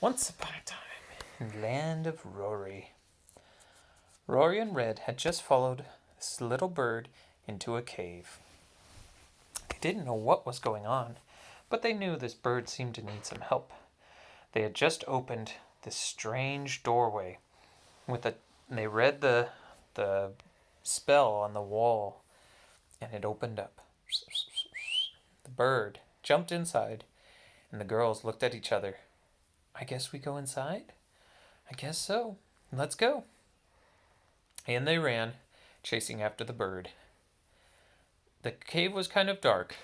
Once upon a time, in the land of Rory. Rory and Red had just followed this little bird into a cave. They didn't know what was going on, but they knew this bird seemed to need some help. They had just opened this strange doorway with a they read the spell on the wall and it opened up. The bird jumped inside and the girls looked at each other. I guess we go inside? I guess so. Let's go. And they ran, chasing after the bird. The cave was kind of dark,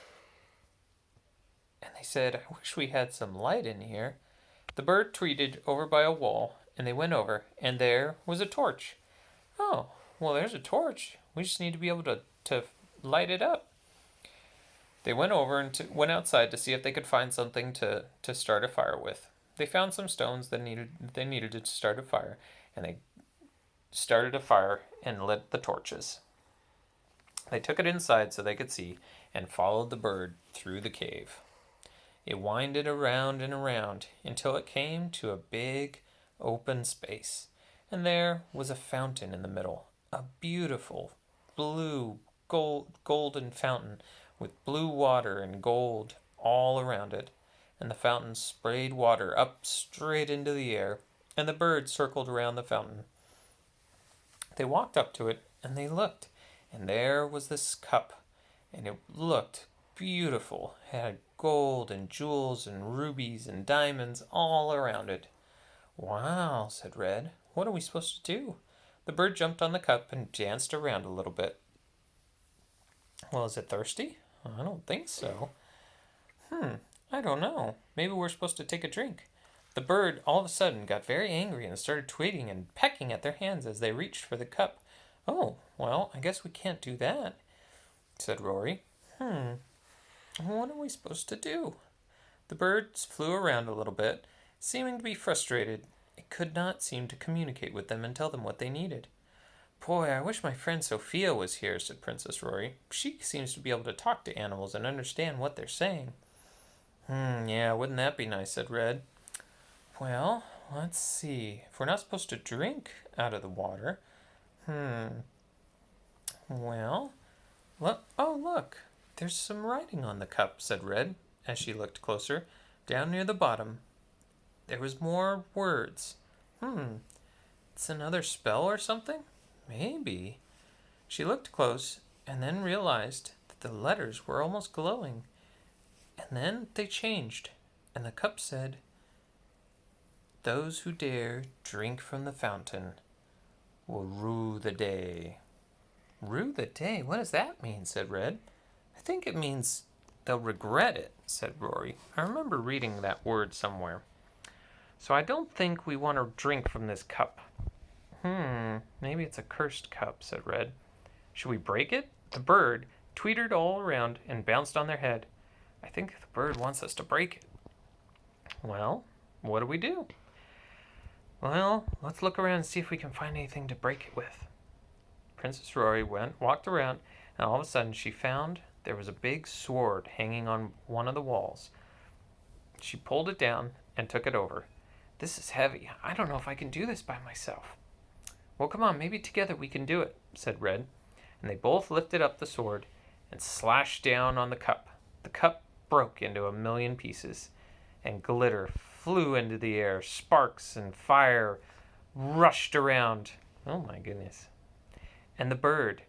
and they said, I wish we had some light in here. The bird tweeted over by a wall, and they went over, and there was a torch. Oh, well, there's a torch. We just need to be able to light it up. They went over and went outside to see if they could find something to start a fire with. They found some stones that they needed to start a fire, and they started a fire and lit the torches. They took it inside so they could see and followed the bird through the cave. It winded around and around until it came to a big open space, and there was a fountain in the middle, a beautiful blue golden fountain with blue water and gold all around it, and the fountain sprayed water up straight into the air, and the bird circled around the fountain. They walked up to it, and they looked, and there was this cup, and it looked beautiful. It had gold and jewels and rubies and diamonds all around it. Wow, said Red. What are we supposed to do? The bird jumped on the cup and danced around a little bit. Well, is it thirsty? I don't think so. I don't know. Maybe we're supposed to take a drink. The bird all of a sudden got very angry and started tweeting and pecking at their hands as they reached for the cup. Oh, well, I guess we can't do that, said Rory. What are we supposed to do? The birds flew around a little bit, seeming to be frustrated. It could not seem to communicate with them and tell them what they needed. Boy, I wish my friend Sophia was here, said Princess Rory. She seems to be able to talk to animals and understand what they're saying. Yeah, wouldn't that be nice, said Red. Well, let's see. If we're not supposed to drink out of the water, well, look, there's some writing on the cup, said Red, as she looked closer. Down near the bottom, there was more words. It's another spell or something? Maybe. She looked close and then realized that the letters were almost glowing. And then they changed, and the cup said, Those who dare drink from the fountain will rue the day. Rue the day? What does that mean? Said Red. I think it means they'll regret it, said Rory. I remember reading that word somewhere. So I don't think we want to drink from this cup. Maybe it's a cursed cup, said Red. Should we break it? The bird tweetered all around and bounced on their head. I think the bird wants us to break it. Well, what do we do? Well, let's look around and see if we can find anything to break it with. Princess Rory walked around, and all of a sudden she found there was a big sword hanging on one of the walls. She pulled it down and took it over. This is heavy. I don't know if I can do this by myself. Well, come on, maybe together we can do it, said Red. And they both lifted up the sword and slashed down on the cup. The cup broke into a million pieces, and glitter flew into the air. Sparks and fire rushed around. Oh my goodness. And the bird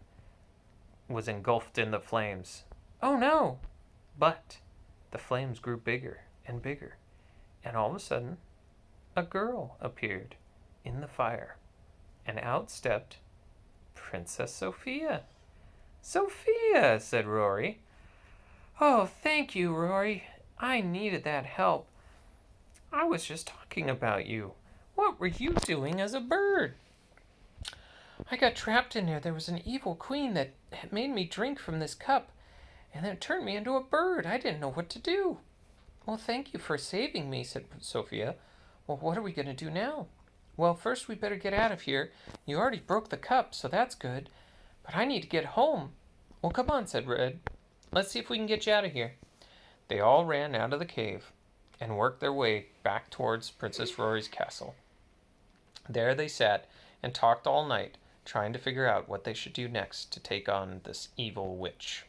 was engulfed in the flames. Oh no! But the flames grew bigger and bigger, and all of a sudden, a girl appeared in the fire, and out stepped Princess Sophia. Sophia, said Rory. Oh, thank you, Rory. I needed that help. I was just talking about you. What were you doing as a bird? I got trapped in there. There was an evil queen that had made me drink from this cup, and then it turned me into a bird. I didn't know what to do. Well, thank you for saving me, said Sophia. Well, what are we going to do now? Well, first we better get out of here. You already broke the cup, so that's good. But I need to get home. Well, come on, said Red. Let's see if we can get you out of here. They all ran out of the cave. and worked their way back towards Princess Rory's castle. There they sat and talked all night, trying to figure out what they should do next to take on this evil witch.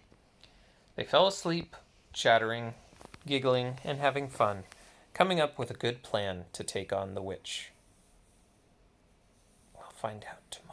They fell asleep, chattering, giggling, and having fun, coming up with a good plan to take on the witch. We'll find out tomorrow.